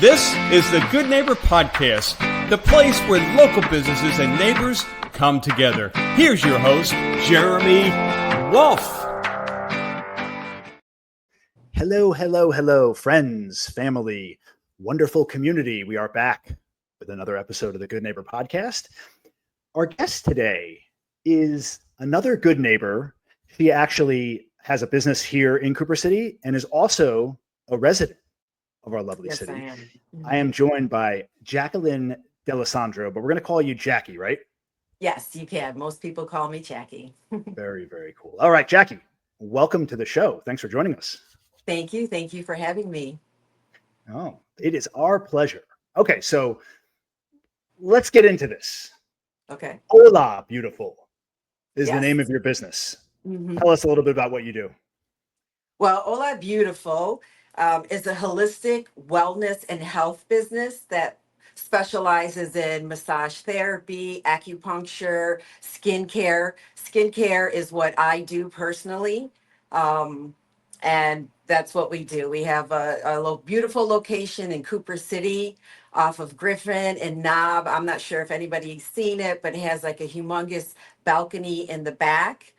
This is the Good Neighbor Podcast, the place where local businesses and neighbors come together. Here's your host, Jeremy Wolf. Hello, friends, family, wonderful community. We are back with another episode of the Good Neighbor Podcast. Our guest today is another good neighbor. She actually has a business here in Cooper City and is also a resident of our lovely city. I am. I am joined by Jacqueline D'Alessandro, but we're going to call you Jackie, right? Yes, you can. Most people call me Jackie. Very, very cool. All right, Jackie, welcome to the show. Thanks for joining us. Thank you. Thank you for having me. Oh, it is our pleasure. Okay, so let's get into this. Okay. Hola Beautiful is the Yes. name of your business. Mhm. Tell us a little bit about what you do. Well, Hola Beautiful is a holistic wellness and health business that specializes in massage therapy, acupuncture, skincare. Skincare is what I do personally. Um, and that's what we do. We have a beautiful location in Cooper City off of Griffin and Knob. I'm not sure if anybody's seen it, but it has like a humongous balcony in the back.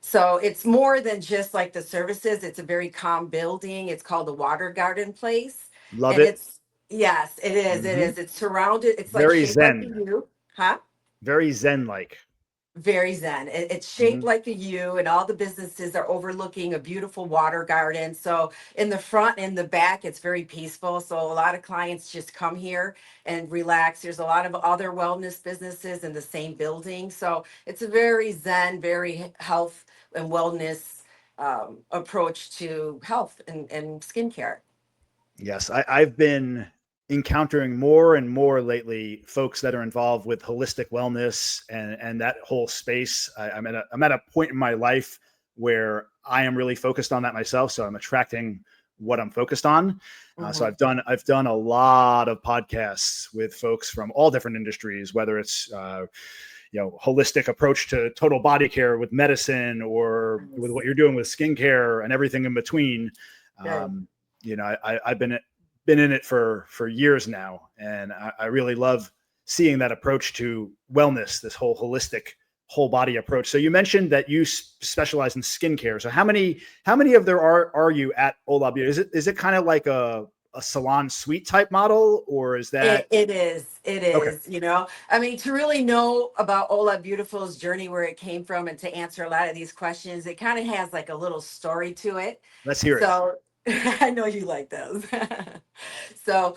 So it's more than just like the services. It's a very calm building. It's called the Water Garden Place. Love And it. yes, it is. It Mhm. is. It's surrounded, it's like Very shaped like a zen. U. Huh? Very zen-like. Very zen. It's shaped Mhm. like a U, and all the businesses are overlooking a beautiful water garden. So in the front and the back, it's very peaceful. So a lot of clients just come here and relax. There's a lot of other wellness businesses in the same building. So it's a very zen, very health and wellness approach to health and skincare. Yes, I've been encountering more and more lately folks that are involved with holistic wellness and that whole space. I'm at a point in my life where I am really focused on that myself, so I'm attracting what I'm focused on. So Mhm. I've done a lot of podcasts with folks from all different industries, whether it's holistic approach to total body care with medicine or with what you're doing with skincare and everything in between. Good. Um, I've been in it for years now, and I really love seeing that approach to wellness, this whole holistic whole body approach. So you mentioned that you specialize in skincare. So how many of there are you at Hola Beauty? Is it kind of like a salon suite type model, or is that It is. It okay? is. I mean, to really know about Hola Beautiful's journey, where it came from, and to answer a lot of these questions, it kind of has like a little story to it. Let's hear it. So I know you like those. So,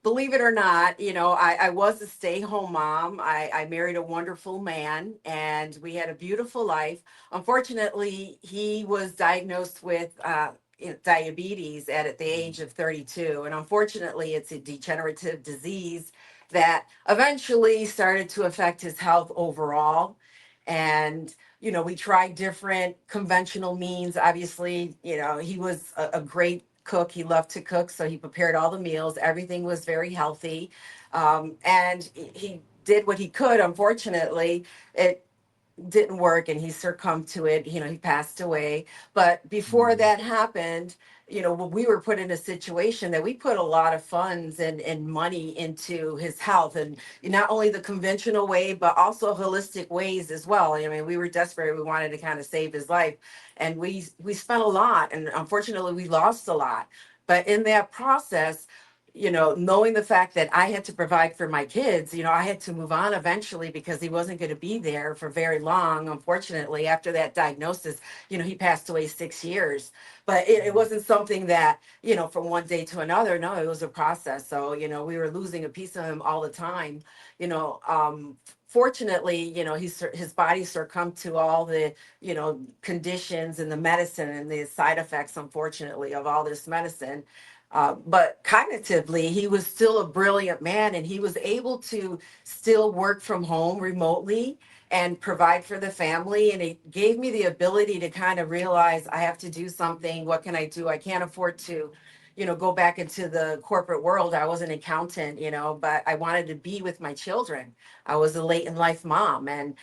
believe it or not, I was a stay-home mom. I married a wonderful man, and we had a beautiful life. Unfortunately, he was diagnosed with diabetes at the age of 32. And unfortunately, it's a degenerative disease that eventually started to affect his health overall. And we tried different conventional means. Obviously, he was a great cook. He loved to cook, so he prepared all the meals. Everything was very healthy. And he did what he could. Unfortunately, it didn't work, and he succumbed to it. He passed away. But before Mm. that happened, when we were put in a situation that we put a lot of funds and money into his health, and not only the conventional way, but also holistic ways as well. I mean, we were desperate. We wanted to kind of save his life, and we spent a lot, and unfortunately we lost a lot. But in that process, knowing the fact that I had to provide for my kids, I had to move on eventually because he wasn't going to be there for very long. Unfortunately, after that diagnosis, he passed away 6 years. But it wasn't something that, from one day to another. No, it was a process. So, we were losing a piece of him all the time. Fortunately, his body succumbed to all the, conditions and the medicine and the side effects, unfortunately, of all this medicine. But cognitively, he was still a brilliant man, and he was able to still work from home remotely and provide for the family. And it gave me the ability to kind of realize I have to do something. What can I do? I can't afford to, go back into the corporate world. I was an accountant, but I wanted to be with my children. I was a late in life mom. And,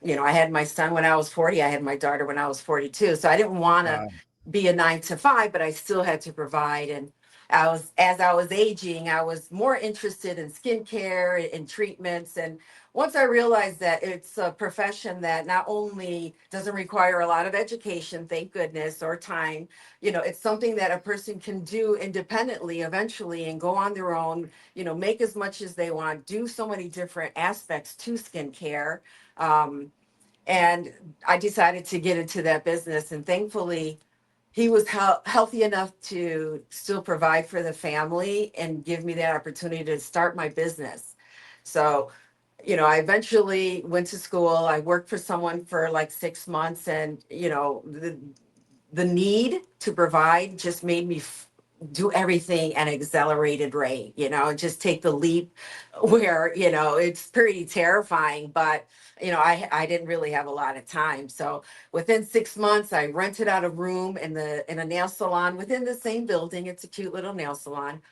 I had my son when I was 40. I had my daughter when I was 42. So I didn't want to Wow. be a 9 to 5, but I still had to provide. And as I was aging, I was more interested in skincare and treatments. And once I realized that it's a profession that not only doesn't require a lot of education, thank goodness, or time, it's something that a person can do independently eventually and go on their own, make as much as they want, do so many different aspects to skincare. Um, and I decided to get into that business. And thankfully, he was healthy enough to still provide for the family and give me that opportunity to start my business. So, I eventually went to school. I worked for someone for like 6 months, and the need to provide just made me do everything at an accelerated rate, just take the leap where, it's pretty terrifying, but, I didn't really have a lot of time. So within 6 months, I rented out a room in a nail salon within the same building. It's a cute little nail salon.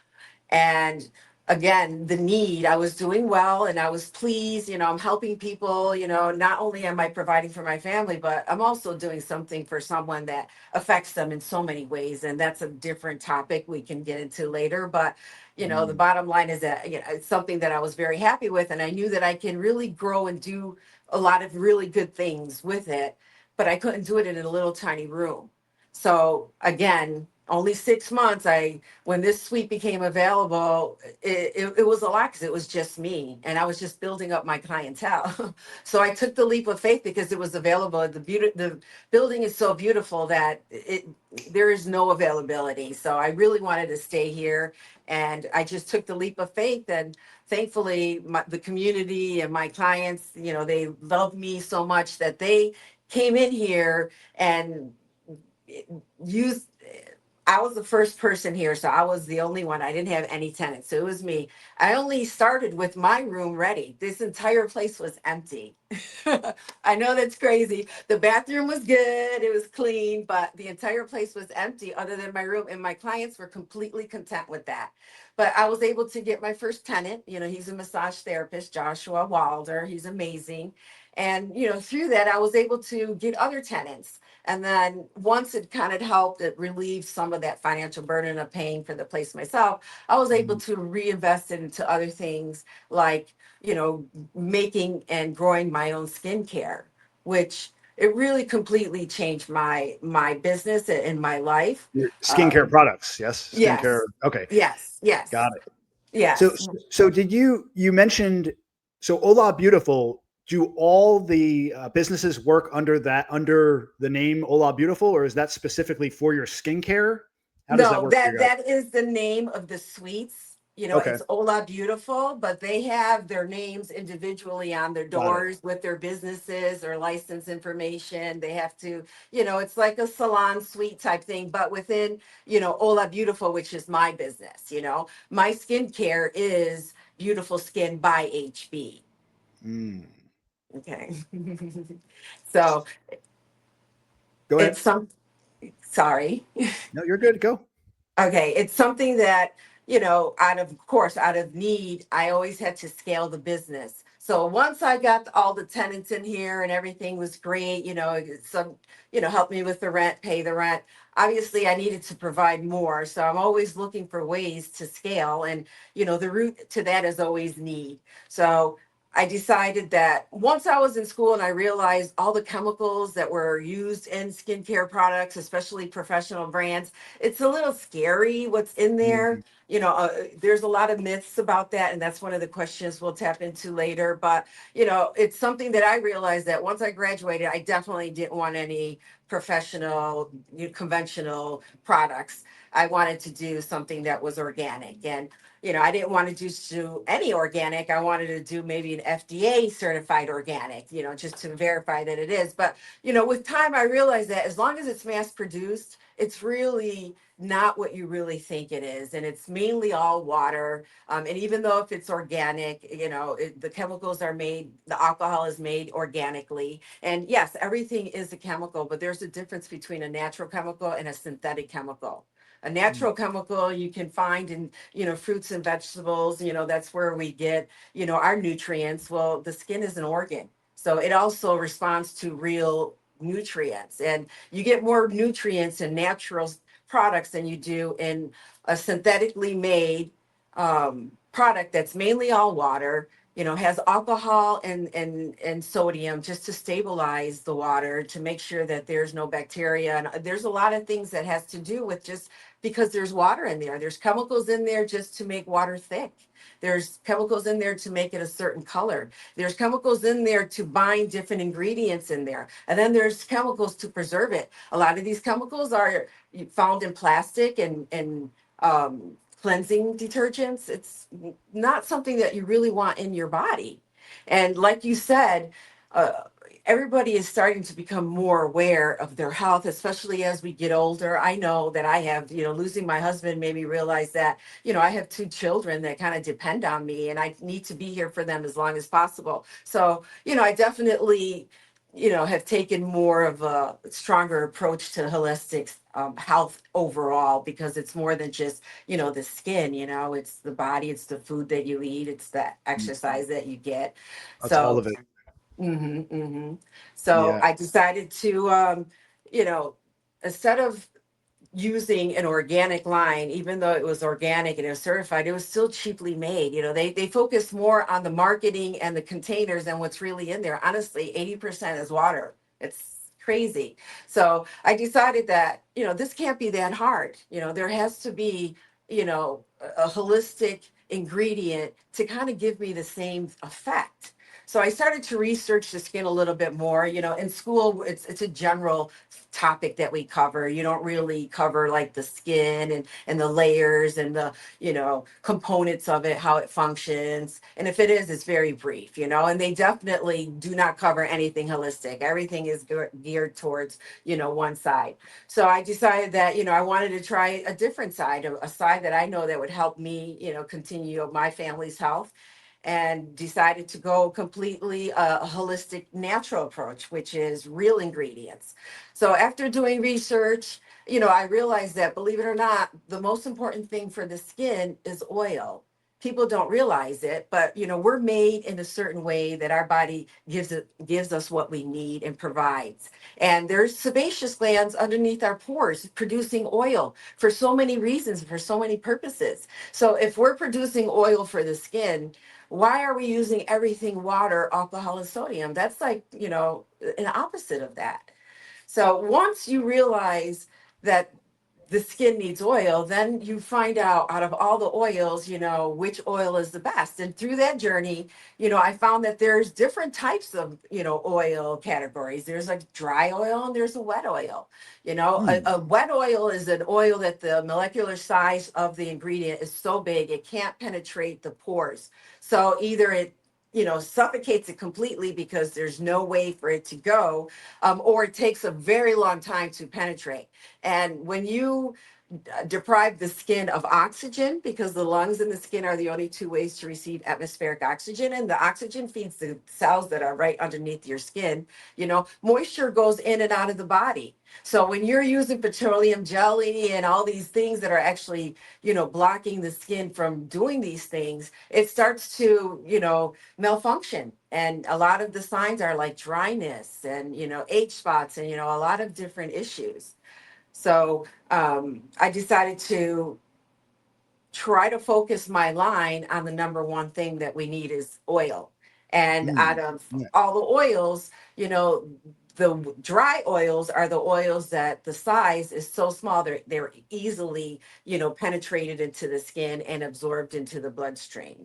And again, the need, I was doing well and I was pleased, I'm helping people, not only am I providing for my family, but I'm also doing something for someone that affects them in so many ways. And that's a different topic we can get into later. But, the bottom line is that, it's something that I was very happy with. And I knew that I can really grow and do a lot of really good things with it, but I couldn't do it in a little tiny room. So again, only 6 months, when this suite became available, it was a lot because it was just me and I was just building up my clientele. So I took the leap of faith because it was available. The building is so beautiful that there is no availability. So I really wanted to stay here, and I just took the leap of faith. And thankfully, the community and my clients, they love me so much that they came in here and used. I was the first person here, so I was the only one. I didn't have any tenants, so it was me. I only started with my room ready. This entire place was empty. I know that's crazy. The bathroom was good, it was clean, but the entire place was empty other than my room, and my clients were completely content with that. But I was able to get my first tenant. He's a massage therapist, Joshua Wilder. He's amazing. And, through that, I was able to get other tenants. And then once it kind of helped, it relieved some of that financial burden of paying for the place myself. I was able to reinvest it into other things like, making and growing my own skincare, which it really completely changed my business and my life. Your skincare products, yes? Skincare. Yes, Okay, yes, yes, got it. So, yes. so did you mentioned, so Hola Beautiful, do all the businesses work under the name Hola Beautiful, or is that specifically for your skincare? How does that No, work for that you guys? that is the name of the suites. Okay, It's Hola Beautiful, but they have their names individually on their got it. doors with their businesses or license information. They have to, it's like a salon suite type thing, but within, Hola Beautiful, which is my business. My skincare is Beautiful Skin by HB. Mm. Okay. So Go ahead. it's some, sorry. No, you're good. Go. Okay, it's something that, out of need, I always had to scale the business. So once I got all the tenants in here and everything was great, some, help me with the rent, pay the rent. Obviously, I needed to provide more. So I'm always looking for ways to scale. And, the root to that is always need. So I decided that once I was in school and I realized all the chemicals that were used in skincare products, especially professional brands, it's a little scary what's in there. Mhm. There's a lot of myths about that, and that's one of the questions we'll tap into later. But it's something that I realized that once I graduated, I definitely didn't want any professional, conventional products. I wanted to do something that was organic, and I didn't want to just do any organic. I wanted to do maybe an FDA certified organic, just to verify that it is. But with time, I realized that as long as it's mass produced, it's really not what you really think it is. And it's mainly all water. And even though if it's organic, the chemicals are made, the alcohol is made organically. And yes, everything is a chemical, but there's a difference between a natural chemical and a synthetic chemical. A natural chemical you can find in, fruits and vegetables, that's where we get, our nutrients. Well, the skin is an organ. So it also responds to real nutrients, and you get more nutrients and natural products than you do in a synthetically made product that's mainly all water, has alcohol and sodium just to stabilize the water, to make sure that there's no bacteria. And there's a lot of things that has to do with just because there's water in there. There's chemicals in there just to make water thick. There's chemicals in there to make it a certain color. There's chemicals in there to bind different ingredients in there. And then there's chemicals to preserve it. A lot of these chemicals are found in plastic and cleansing detergents. It's not something that you really want in your body. And like you said, uh, everybody is starting to become more aware of their health, especially as we get older. I know that I have, losing my husband made me realize that, I have 2 children that kind of depend on me, and I need to be here for them as long as possible. So, I definitely, have taken more of a stronger approach to holistic health overall, because it's more than just, the skin, it's the body, it's the food that you eat, it's the exercise that you get. That's all So of it. so Yeah. I decided to, you know, instead of using an organic line, even though it was organic and it was certified, it was still cheaply made. They focus more on the marketing and the containers than what's really in there. Honestly, 80% is water. It's crazy. So I decided that, this can't be that hard. There has to be, a holistic ingredient to kind of give me the same effect. So I started to research the skin a little bit more. In school, it's a general topic that we cover. You don't really cover like the skin and the layers and the, components of it, how it functions. And if it is, it's very brief, and they definitely do not cover anything holistic. Everything is geared towards, one side. So I decided that, I wanted to try a different side, a side that I know that would help me, continue my family's health, and decided to go completely a holistic natural approach, which is real ingredients. So after doing research, I realized that, believe it or not, the most important thing for the skin is oil. People don't realize it, but we're made in a certain way that our body gives us what we need and provides. And there's sebaceous glands underneath our pores producing oil for so many reasons, for so many purposes. So if we're producing oil for the skin, why are we using everything water, alcohol, and sodium? That's like, an opposite of that. So once you realize that the skin needs oil, then you find out of all the oils, which oil is the best. And through that journey, I found that there's different types of, oil categories. There's like dry oil and there's a wet oil. A wet oil is an oil that the molecular size of the ingredient is so big, it can't penetrate the pores. So either it suffocates it completely because there's no way for it to go, or it takes a very long time to penetrate. And when you deprive the skin of oxygen, because the lungs and the skin are the only 2 ways to receive atmospheric oxygen, and the oxygen feeds the cells that are right underneath your skin, moisture goes in and out of the body. So when you're using petroleum jelly and all these things that are actually, blocking the skin from doing these things, it starts to, malfunction. And a lot of the signs are like dryness and, age spots and, a lot of different issues. So I decided to try to focus my line on the number one thing that we need is oil. And out Mm. of Yeah. all the oils, the dry oils are the oils that the size is so small they're easily, penetrated into the skin and absorbed into the bloodstream.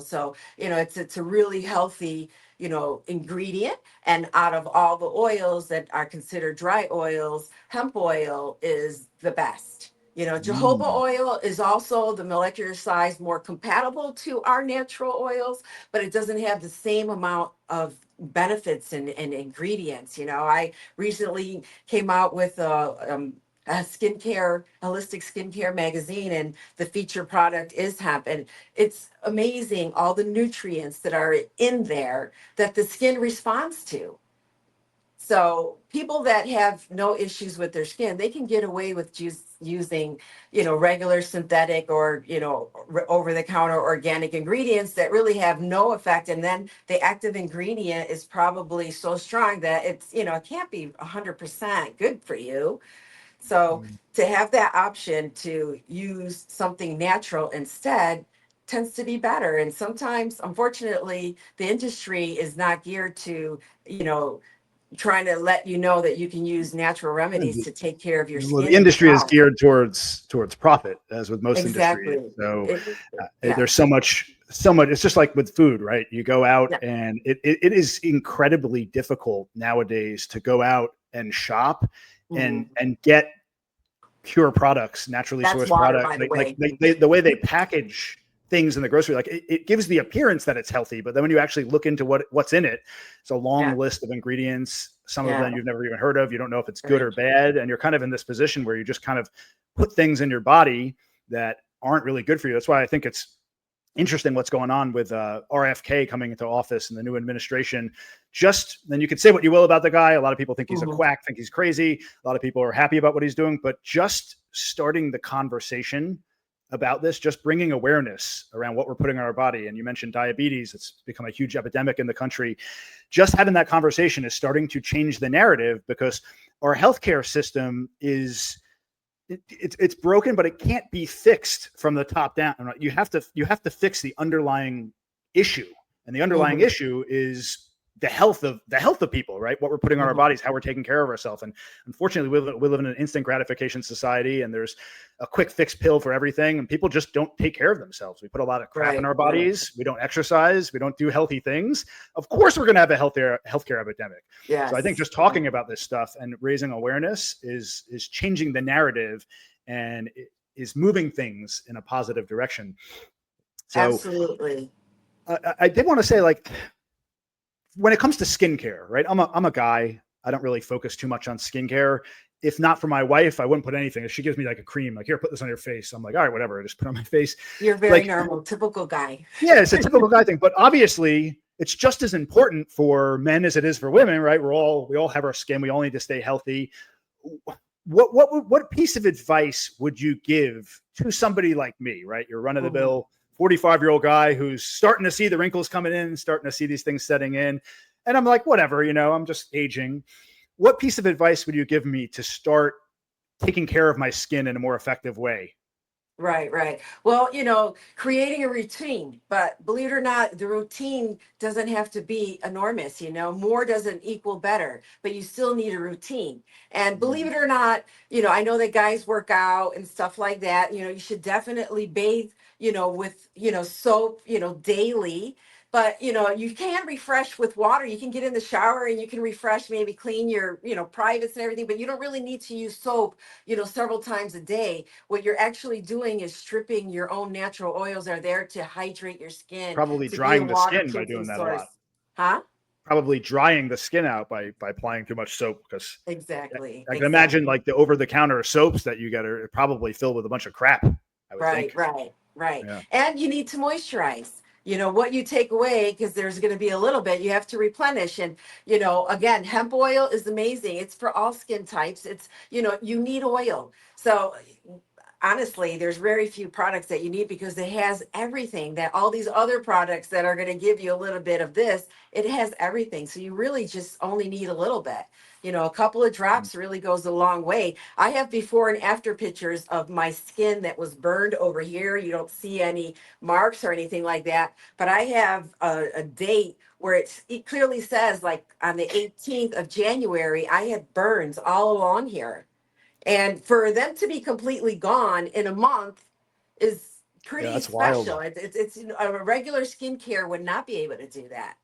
So it's a really healthy, ingredient. And out of all the oils that are considered dry oils, hemp oil is the best. Jojoba Mm. oil is also the molecular size more compatible to our natural oils, but it doesn't have the same amount of benefits and ingredients. I recently came out with a holistic skincare magazine, and the feature product is hemp. And it's amazing all the nutrients that are in there that the skin responds to. So people that have no issues with their skin, they can get away with just using, regular synthetic or, over the counter organic ingredients that really have no effect. And then the active ingredient is probably so strong that it's, it can't be 100% good for you. So Mm. to have that option to use something natural instead tends to be better. And sometimes, unfortunately, the industry is not geared to, you know, trying to let you know that you can use natural remedies to take care of your Well, the skin and your industry is health. geared towards profit, as with most industries. Exactly. So Yeah. there's so much. It's just like with food, right? You go out, Yeah. and it is incredibly difficult nowadays to go out and shop Mhm. and get pure products, naturally That's sourced water, products. by the way. The way they package things in the grocery, like it gives the appearance that it's healthy, but then when you actually look into what's in it, it's a long Yeah. list of ingredients. Some of them Yeah. you've never even heard of. You don't know if it's good or Right. bad, and you're kind of in this position where you just kind of put things in your body that aren't really good for you. That's why I think it's interesting what's going on with RFK coming into office and the new administration. Just then, you could say what you will about the guy. A lot of people think he's a Mhm. quack, think he's crazy. A lot of people are happy about what he's doing, but just starting the conversation about this, just bringing awareness around what we're putting in our body. And you mentioned diabetes; it's become a huge epidemic in the country. Just having that conversation is starting to change the narrative, because our healthcare system is it's broken, but it can't be fixed from the top down. You have to fix the underlying issue, and the underlying Mhm. issue is the health of people, right? What we're putting on our Mhm. bodies, how we're taking care of ourselves. And unfortunately, we live in an instant gratification society, and there's a quick fix pill for everything, and people just don't take care of themselves. We put a lot of crap in Right. our Right. bodies. We don't exercise. We don't do healthy things. Of course, we're going to have a healthcare epidemic. So I think Yes. just talking about this stuff and raising awareness is changing the narrative, and is moving things in a positive direction. So Absolutely. I did want to say, like, when it comes to skincare, right? I'm a guy. I don't really focus too much on skincare. If not for my wife, I wouldn't put anything. If she gives me like a cream, like, here, put this on your face, I'm like, all right, whatever. I just put it on my face. You're very Like, normal, typical guy. yeah, it's a typical guy thing, but obviously it's just as important for men as it is for women, right? We all have our skin. We all need to stay healthy. What piece of advice would you give to somebody like me, right? You're run of the Mhm. bill 45-year-old guy who's starting to see the wrinkles coming in, starting to see these things setting in. And I'm like, whatever, I'm just aging. What piece of advice would you give me to start taking care of my skin in a more effective way? Right, right. Well, creating a routine, but believe it or not, the routine doesn't have to be enormous, more doesn't equal better, but you still need a routine. And believe Mm. it or not, I know that guys work out and stuff like that, you should definitely bathe, with, soap, daily. But you can refresh with water. You can get in the shower and you can refresh, maybe clean your, privates and everything, but you don't really need to use soap, several times a day. What you're actually doing is stripping your own natural oils are there to hydrate your skin, Probably to be a drying the water skin by cleansing doing that a lot. source. Huh? Probably drying the skin out by applying too much soap, because Exactly. I can imagine, Exactly. like, the over the counter soaps that you get are probably filled with a bunch of crap, I would Right, think. right, right. Yeah. And you need to moisturize. What you take away, because there's going to be a little bit, you have to replenish. And, again, hemp oil is amazing. It's for all skin types. It's, you need oil. So honestly, there's very few products that you need because it has everything that all these other products that are going to give you a little bit of this, it has everything. So you really just only need a little bit. A couple of drops really goes a long way. I have before and after pictures of my skin that was burned over here. You don't see any marks or anything like that, but I have a date where it clearly says, like, on the 18th of January, I had burns all along here, and for them to be completely gone in a month is Yeah, pretty that's wild. special. It's a regular skincare would not be able to do that.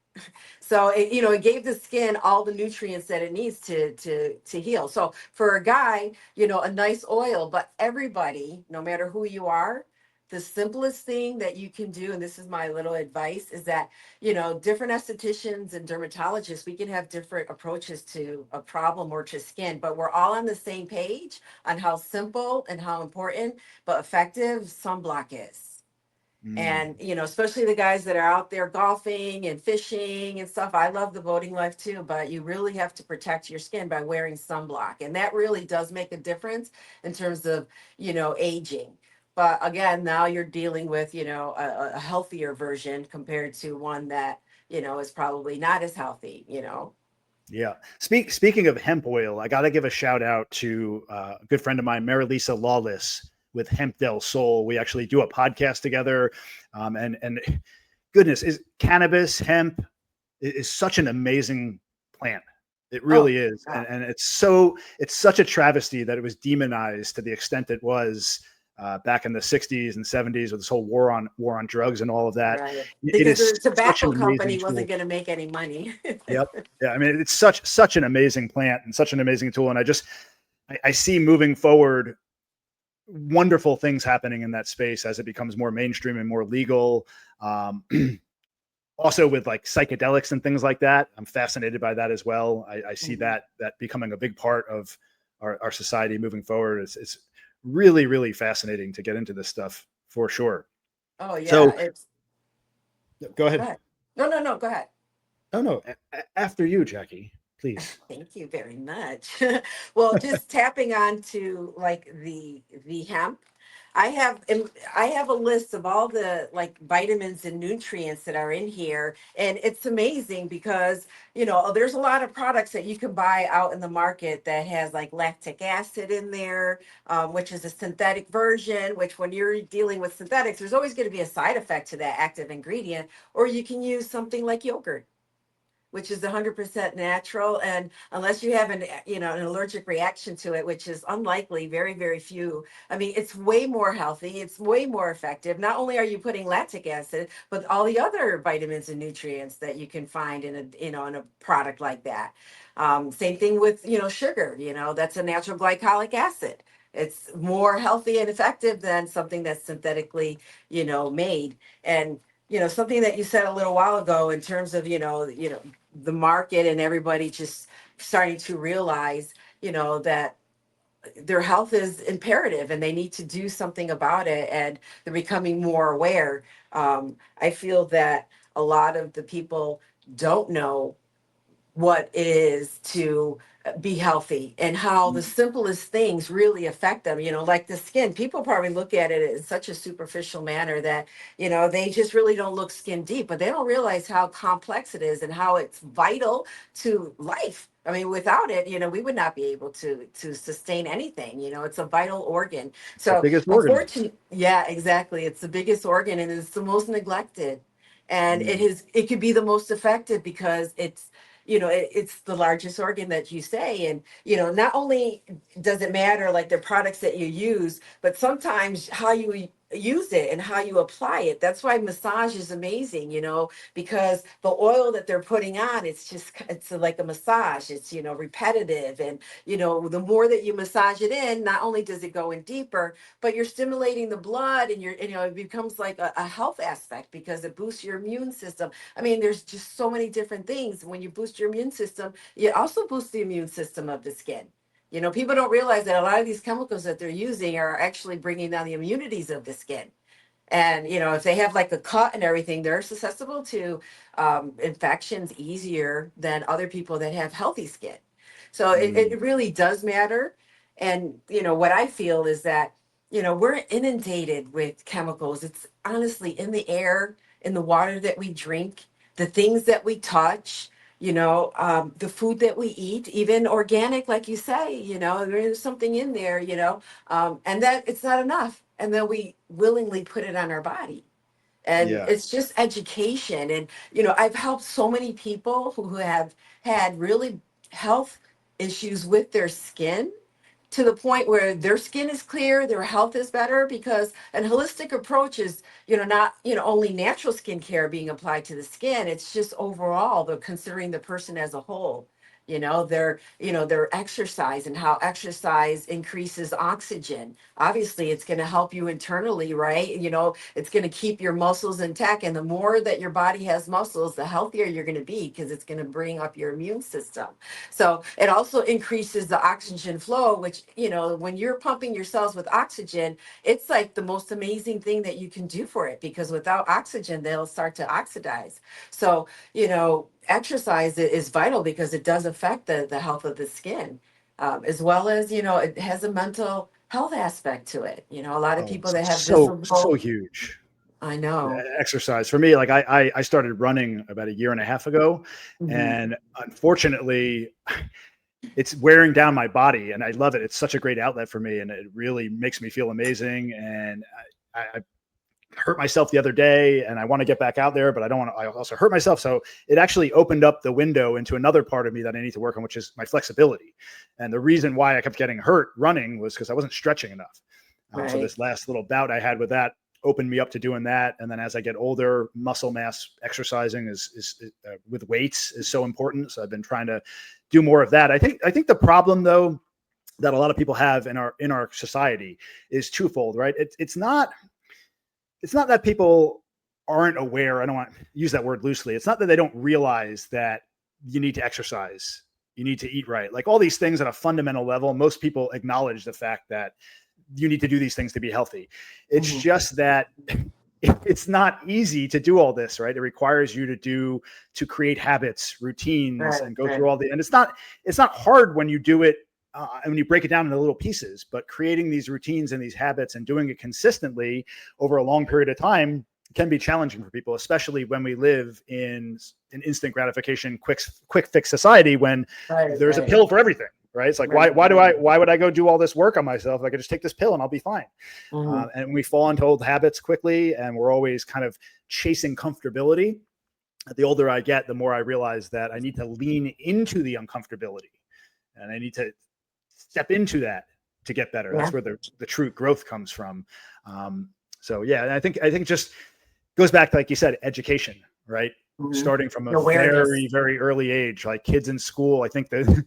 So it gave the skin all the nutrients that it needs to heal. So for a guy, a nice oil. But everybody, no matter who you are, the simplest thing that you can do, and this is my little advice, is that different estheticians and dermatologists, we can have different approaches to a problem or to skin, but we're all on the same page on how simple and how important but effective sunblock is. Mm. And especially the guys that are out there golfing and fishing and stuff, I love the boating life too, but you really have to protect your skin by wearing sunblock, and that really does make a difference in terms of aging. But again, now you're dealing with a healthier version compared to one that is probably not as healthy. Yeah. Speaking of hemp oil, I got to give a shout out to a good friend of mine, Marilisa Lawless with Hemp Del Sol. We actually do a podcast together. And goodness, is cannabis, hemp is such an amazing plant. It Oh, really is. yeah. And it's such a travesty that it was demonized to the extent it was back in the 60s and 70s with this whole war on drugs and all of that. Right. It Because is the such tobacco an amazing company wasn't tool. going to make any money. Yep. Yeah. I mean, it's such an amazing plant and such an amazing tool. And I see moving forward wonderful things happening in that space as it becomes more mainstream and more legal. Um, Also with like psychedelics and things like that, I'm fascinated by that as well. I see Mhm. that becoming a big part of our society moving forward. It's really, really fascinating to get into this stuff for sure. Oh, yeah. So It's go Go ahead. ahead. No, no, no. Go ahead. Oh no, after you, Jackie, please. Thank you very much. Well, just tapping on to like the hemp. I have a list of all the like vitamins and nutrients that are in here, and it's amazing because there's a lot of products that you can buy out in the market that has like lactic acid in there, which is a synthetic version. Which when you're dealing with synthetics, there's always going to be a side effect to that active ingredient, or you can use something like yogurt, which is 100% natural, and unless you have an allergic reaction to it, which is unlikely, very very few. I mean, it's way more healthy, it's way more effective. Not only are you putting lactic acid, but all the other vitamins and nutrients that you can find in a product like that. Same thing with sugar. That's a natural glycolic acid. It's more healthy and effective than something that's synthetically made. And something that you said a little while ago in terms of the market and everybody just starting to realize, that their health is imperative and they need to do something about it, and they're becoming more aware. I feel that a lot of the people don't know what it is to be healthy and how the simplest things really affect them, like the skin. People probably look at it in such a superficial manner that they just really don't look skin deep, but they don't realize how complex it is and how it's vital to life. I mean, without it, we would not be able to sustain anything. It's a vital organ. It's our So biggest organ. unfortunately, yeah, exactly, it's the biggest organ and it's the most neglected, and Mm, it could be the most effective because it's the largest organ that you say. And not only does it matter like the products that you use, but sometimes how you use it and how you apply it. That's why massage is amazing, because the oil that they're putting on, it's like a massage. It's repetitive, and the more that you massage it in, not only does it go in deeper, but you're stimulating the blood, and it becomes like a health aspect because it boosts your immune system. I mean, there's just so many different things. When you boost your immune system, you also boost the immune system of the skin. People don't realize that a lot of these chemicals that they're using are actually bringing down the immunities of the skin. And if they have like a cut and everything, they're susceptible to infections easier than other people that have healthy skin. So mm, it really does matter. And what I feel is that we're inundated with chemicals. It's honestly in the air, in the water that we drink, the things that we touch, the food that we eat, even organic, like you say. There's something in there, and that it's not enough, and then we willingly put it on our body. And yeah. it's just education. And I've helped so many people who have had really health issues with their skin, to the point where their skin is clear, their health is better, because an holistic approach is, not, only natural skincare being applied to the skin. It's just overall, they're considering the person as a whole. Their exercise and how exercise increases oxygen. Obviously, it's going to help you internally, right? It's going to keep your muscles intact. And the more that your body has muscles, the healthier you're going to be, because it's going to bring up your immune system. So it also increases the oxygen flow, which, when you're pumping your cells with oxygen, it's like the most amazing thing that you can do for it, because without oxygen, they'll start to oxidize. So, exercise is vital because it does affect the health of the skin, as well as, it has a mental health aspect to it. A lot of Oh, people that have so visible. huge. I know. exercise. For me, like I started running about a year and a half ago, Mhm. and unfortunately, it's wearing down my body, and I love it. It's such a great outlet for me, and it really makes me feel amazing. And I hurt myself the other day, and I want to get back out there, but I don't want to. I also hurt myself, so it actually opened up the window into another part of me that I need to work on, which is my flexibility. And the reason why I kept getting hurt running was because I wasn't stretching enough. So Right. this last little bout I had with that opened me up to doing that. And then as I get older, muscle mass exercising is with weights is so important. So I've been trying to do more of that. I think the problem though that a lot of people have in our society is twofold, right? It's not that people aren't aware. I don't want to use that word loosely. It's not that they don't realize that you need to exercise, you need to eat right, like all these things at a fundamental level. Most people acknowledge the fact that you need to do these things to be healthy. It's Mhm. just that it's not easy to do all this, right? It requires you to create habits, routines, Right. and go Right. through all the, and it's not hard when you do it, and when you break it down into little pieces, but creating these routines and these habits and doing it consistently over a long period of time can be challenging for people, especially when we live in an instant gratification, quick fix society when Right. there's a Right. pill for everything, right? It's like, Right. why would I go do all this work on myself? I could just take this pill and I'll be fine. Mhm. And we fall into old habits quickly, and we're always kind of chasing comfortability. The older I get, the more I realize that I need to lean into the uncomfortability, and I need to step into that to get better. Yeah. That's where the true growth comes from. So yeah, and I think it just goes back to, like you said, education, right? Mhm. Starting from a Awareness. very, very early age, like kids in school. I think the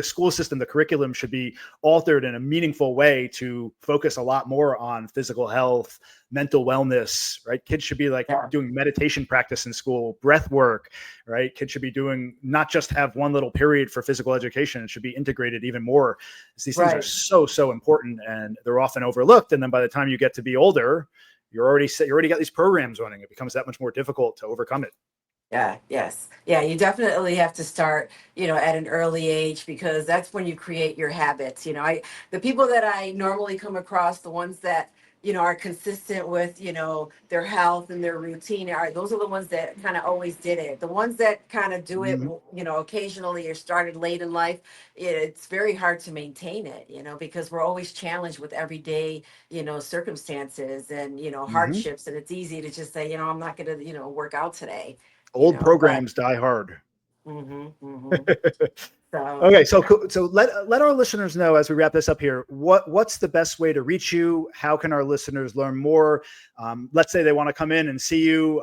school system, the curriculum should be altered in a meaningful way to focus a lot more on physical health, mental wellness, right? Kids should be like Yeah. doing meditation practice in school, breath work, right? Kids should be doing, not just have one little period for physical education. It should be integrated even more. These things are Right. so important, and they're often overlooked. And then by the time you get to be older, you already got these programs running. It becomes that much more difficult to overcome it. Yeah, yes. Yeah, you definitely have to start, at an early age because that's when you create your habits. The people that I normally come across, the ones that, are consistent with, their health and their routine are those are the ones that kind of always did it. The ones that kind of do it, Mhm. occasionally or started late in life, it's very hard to maintain it, because we're always challenged with everyday, circumstances and, Mhm. hardships. And it's easy to just say, I'm not going to, work out today, Old but programs die hard. mhm. So Okay, so cool. So let our listeners know as we wrap this up here. What's the best way to reach you? How can our listeners learn more? Let's say they want to come in and see you.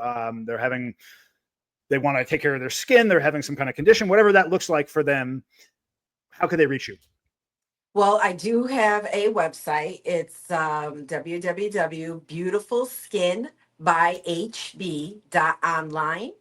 They want to take care of their skin. They're having some kind of condition, whatever that looks like for them. How could they reach you? well, I do have a website. It's www.beautifulskinbyhb.online.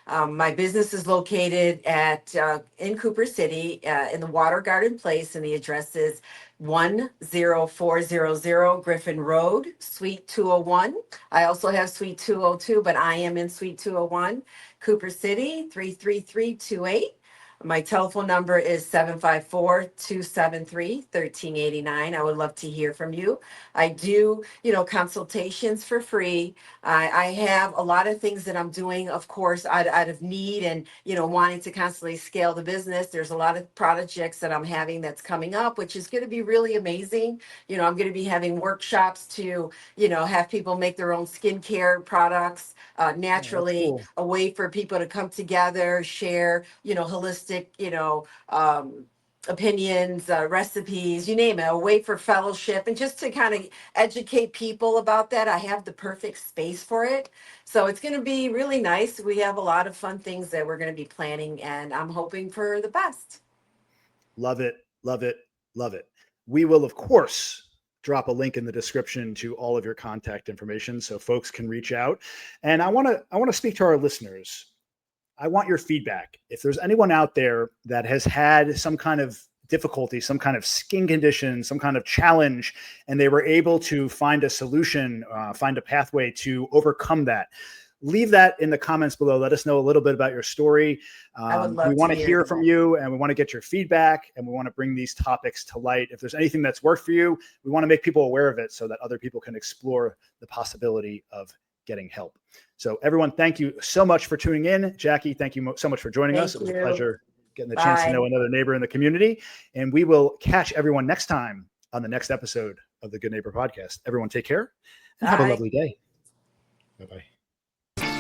My business is located at in Cooper City in the Water Garden Place, and the address is 10400 Griffin Road, Suite 201. I also have Suite 202, but I am in Suite 201, Cooper City 33328. My telephone number is 754-273-1389. I would love to hear from you. I do, consultations for free. I have a lot of things that I'm doing, of course, out of need and, wanting to constantly scale the business. There's a lot of projects that I'm having that's coming up, which is going to be really amazing. I'm going to be having workshops to, have people make their own skincare products Oh, that's naturally, cool. a way for people to come together, share, holistic, opinions, recipes, you name it, a way for fellowship and just to kind of educate people about that. I have the perfect space for it. So it's going to be really nice. We have a lot of fun things that we're going to be planning, and I'm hoping for the best. Love it. Love it. Love it. We will, of course, drop a link in the description to all of your contact information so folks can reach out. And I want to speak to our listeners. I want your feedback. If there's anyone out there that has had some kind of difficulty, some kind of skin condition, some kind of challenge, and they were able to find a solution, find a pathway to overcome that, leave that in the comments below. Let us know a little bit about your story. I would We love to want to hear hear from that. you, and we want to get your feedback, and we want to bring these topics to light. If there's anything that's worked for you, we want to make people aware of it so that other people can explore the possibility of getting help. So everyone, thank you so much for tuning in. Jackie, thank you so much for joining us. It was a pleasure getting the chance to know another neighbor in the community. And we will catch everyone next time on the next episode of the Good Neighbor Podcast. Everyone take care and have a lovely day. Bye-bye.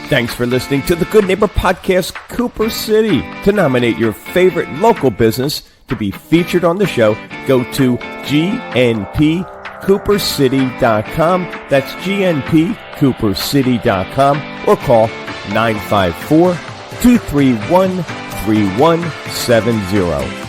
Thanks for listening to the Good Neighbor Podcast, Cooper City. To nominate your favorite local business to be featured on the show, go to gnpcoopercity.com. That's gnpcoopercity.com or call 954-231-3170.